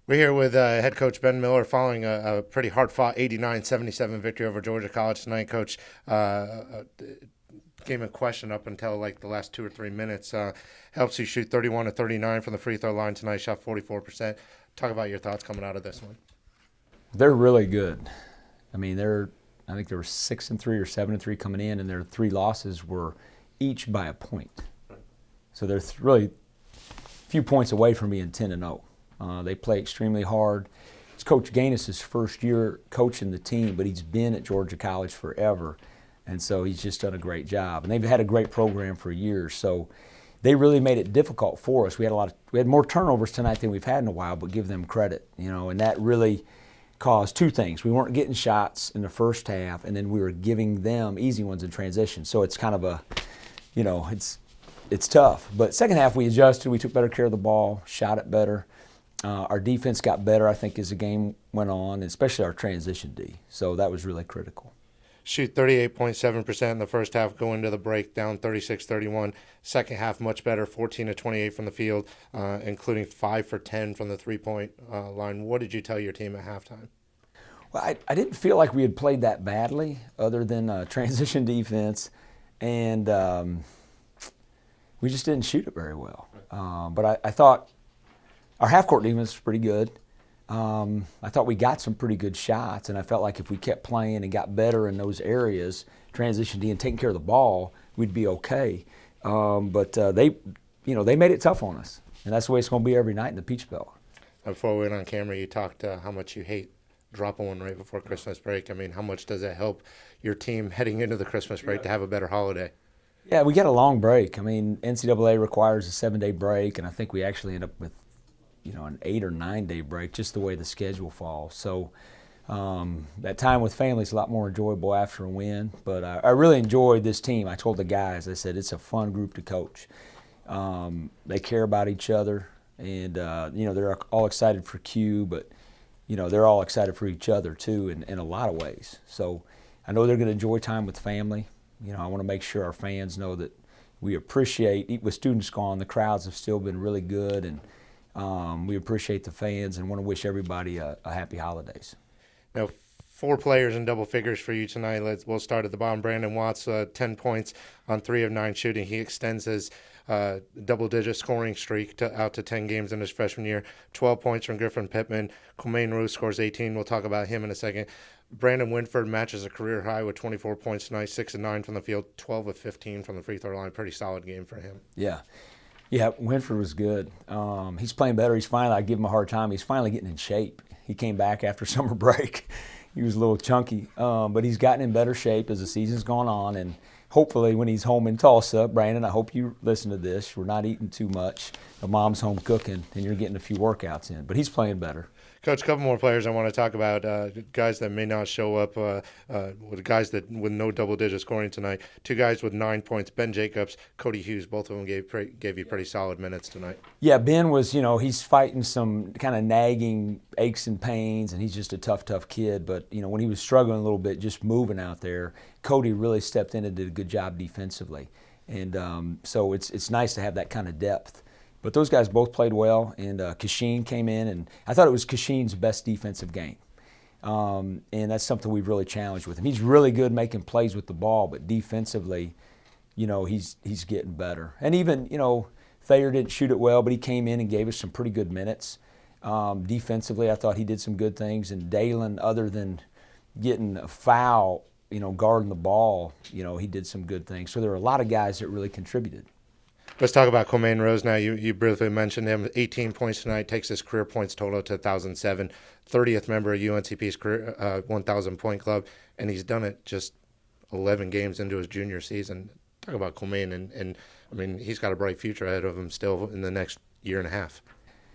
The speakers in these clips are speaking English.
We're here with head coach Ben Miller following a pretty hard-fought 89-77 victory over Georgia College tonight. Coach, game in question up until like the last 2 or 3 minutes. Helps you shoot 31 to 39 from the free throw line tonight. Shot 44%. Talk about your thoughts coming out of this one. They're really good. I mean, I think they were 6-3 or 7-3 coming in, and their three losses were each by a point. So they're really a few points away from being 10-0. They play extremely hard. It's Coach Gaines' first year coaching the team, but he's been at Georgia College forever, and so he's just done a great job. And they've had a great program for years, so they really made it difficult for us. We had more turnovers tonight than we've had in a while, but give them credit, and that really caused two things. We weren't getting shots in the first half, and then we were giving them easy ones in transition. So it's kind of it's tough. But second half we adjusted. We took better care of the ball, shot it better. Our defense got better, I think, as the game went on, especially our transition D. So that was really critical. Shoot 38.7% in the first half, go into the break down 36-31. Second half, much better, 14 to 28 from the field, including 5 for 10 from the three-point line. What did you tell your team at halftime? Well, I didn't feel like we had played that badly, other than transition defense, and we just didn't shoot it very well. But I thought our half-court defense was pretty good. I thought we got some pretty good shots, and I felt like if we kept playing and got better in those areas, transition D and taking care of the ball, we'd be okay. But they made it tough on us, and that's the way it's going to be every night in the Peach Belt. Before we went on camera, you talked how much you hate dropping one right before Christmas break. I mean, how much does it help your team heading into the Christmas break to have a better holiday? Yeah, we got a long break. I mean, NCAA requires a 7-day break, and I think we actually end up with an 8 or 9 day break, just the way the schedule falls. So that time with family is a lot more enjoyable after a win. But I really enjoyed this team. I told the guys, I said, it's a fun group to coach. They care about each other, and they're all excited for Q, but they're all excited for each other too in a lot of ways. So I know they're going to enjoy time with family. I want to make sure our fans know that we appreciate, with students gone, the crowds have still been really good, and we appreciate the fans and want to wish everybody a happy holidays. Now, 4 players in double figures for you tonight. We'll start at the bottom. Brandon Watts, 10 points on 3 of 9 shooting. He extends his double-digit scoring streak out to 10 games in his freshman year. 12 points from Griffin Pittman. Kumain Rose scores 18. We'll talk about him in a second. Brandon Winford matches a career high with 24 points tonight, 6 of 9 from the field, 12 of 15 from the free throw line. Pretty solid game for him. Yeah, Winford was good. He's playing better. I give him a hard time. He's finally getting in shape. He came back after summer break. He was a little chunky, but he's gotten in better shape as the season's gone on. And hopefully when he's home in Tulsa, Brandon, I hope you listen to this. We're not eating too much. The mom's home cooking, and you're getting a few workouts in. But he's playing better. Coach, a couple more players I want to talk about, guys that may not show up, with guys with no double-digit scoring tonight. 2 guys with 9 points, Ben Jacobs, Cody Hughes, both of them gave you pretty solid minutes tonight. Yeah, Ben was, he's fighting some kind of nagging aches and pains, and he's just a tough kid. But, when he was struggling a little bit just moving out there, Cody really stepped in and did a good job defensively. And so it's nice to have that kind of depth. But those guys both played well, and Kashin came in, and I thought it was Kashin's best defensive game. And that's something we've really challenged with him. He's really good making plays with the ball, but defensively, he's getting better. And even, Thayer didn't shoot it well, but he came in and gave us some pretty good minutes. Defensively, I thought he did some good things. And Dalen, other than getting a foul, guarding the ball, he did some good things. So there were a lot of guys that really contributed. Let's talk about Kumain Rose now. You briefly mentioned him. 18 points tonight, takes his career points total to 1,007. 30th member of UNCP's career 1,000-point club, and he's done it just 11 games into his junior season. Talk about Kumain, and I mean, he's got a bright future ahead of him still in the next year and a half.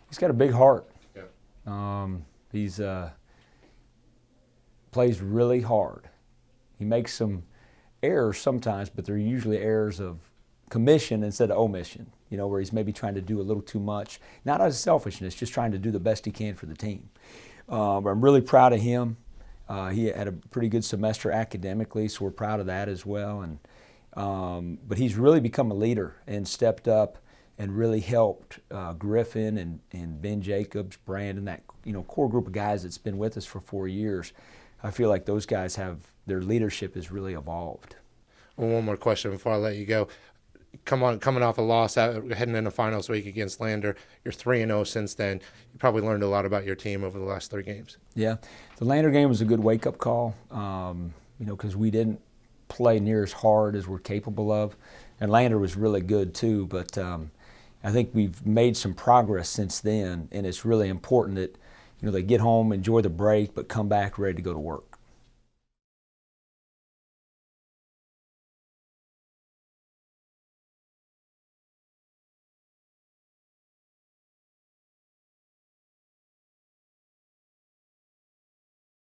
He's got a big heart. Yeah. He's plays really hard. He makes some errors sometimes, but they're usually errors of commission instead of omission, where he's maybe trying to do a little too much. Not out of selfishness, just trying to do the best he can for the team. But I'm really proud of him. He had a pretty good semester academically, so we're proud of that as well. And but he's really become a leader and stepped up and really helped Griffin and Ben Jacobs, Brandon, that core group of guys that's been with us for 4 years. I feel like those guys their leadership has really evolved. Well, one more question before I let you go. Coming off a loss, heading into finals week against Lander, you're 3-0 since then. You probably learned a lot about your team over the last 3 games. Yeah, the Lander game was a good wake-up call, because we didn't play near as hard as we're capable of, and Lander was really good too. But I think we've made some progress since then, and it's really important that they get home, enjoy the break, but come back ready to go to work.